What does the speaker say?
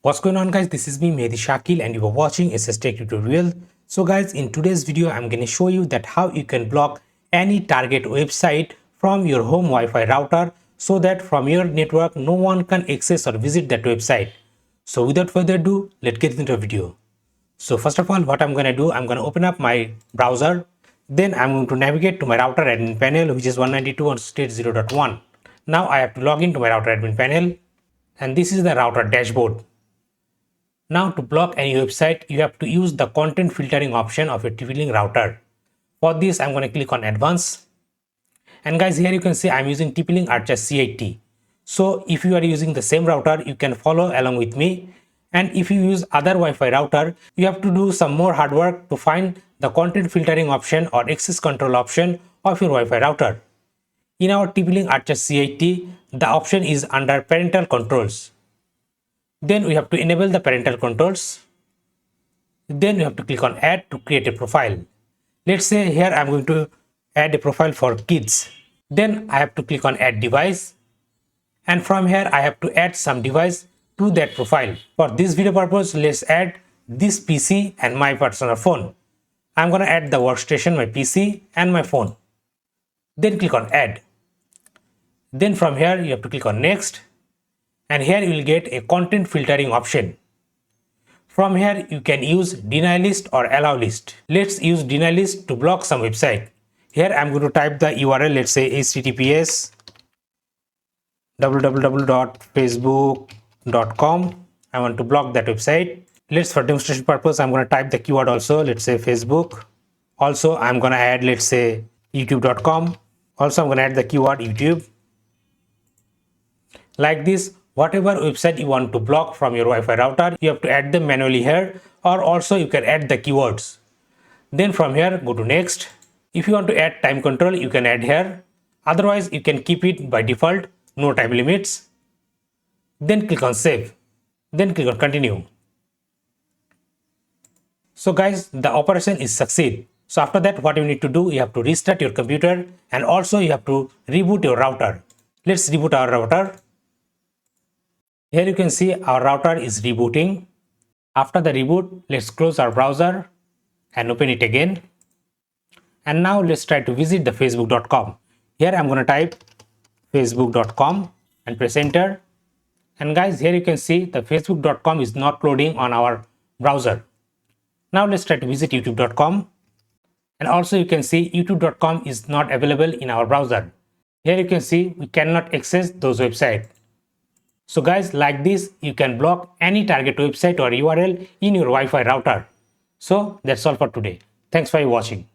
What's going on, guys? This is me, Mehdi Shakil, and you are watching SSTec tutorial. So guys, in today's video I'm going to show you that how you can block any target website from your home Wi-Fi router so that from your network no one can access or visit that website. So without further ado, let's get into the video. So first of all, what I'm going to do, I'm going to open up my browser. Then I'm going to navigate to my router admin panel, which is 192.168.0.1. Now I have to log into my router admin panel, and this is the router dashboard. Now to block any website, you have to use the content filtering option of your TP-Link router. For this, I'm going to click on Advanced. And guys, here you can see I'm using TP-Link Archer C80. So if you are using the same router, you can follow along with me. And if you use other Wi-Fi router, you have to do some more hard work to find the content filtering option or access control option of your Wi-Fi router. In our TP-Link Archer C80, the option is under parental controls. Then we have to enable the parental controls. Then we have to click on add to create a profile. Let's say here I'm going to add a profile for kids. Then I have to click on add device. And from here I have to add some device to that profile. For this video purpose, let's add this PC and my personal phone. I'm going to add the workstation, my PC and my phone. Then click on add. Then from here you have to click on next. And here you will get a content filtering option. From here you can use deny list or allow list. Let's use deny list to block some website. Here I'm going to type the URL, let's say https www.facebook.com. I want to block that website. Let's, for demonstration purpose, I'm going to type the keyword also, let's say Facebook. Also I'm going to add, let's say youtube.com. Also I'm going to add the keyword YouTube. Like this, whatever website you want to block from your Wi-Fi router, you have to add them manually here, or also you can add the keywords. Then from here, go to next. If you want to add time control, you can add here. Otherwise, you can keep it by default, no time limits. Then click on save. Then click on continue. So guys, the operation is succeed. So after that, what you need to do, you have to restart your computer and also you have to reboot your router. Let's reboot our router. Here you can see our router is rebooting. After the reboot, let's close our browser and open it again. And now let's try to visit the facebook.com. Here I'm going to type facebook.com and press enter. And guys, here you can see the facebook.com is not loading on our browser. Now let's try to visit youtube.com. And also you can see youtube.com is not available in our browser. Here you can see we cannot access those websites. So guys, like this, you can block any target website or URL in your Wi-Fi router. So that's all for today. Thanks for watching.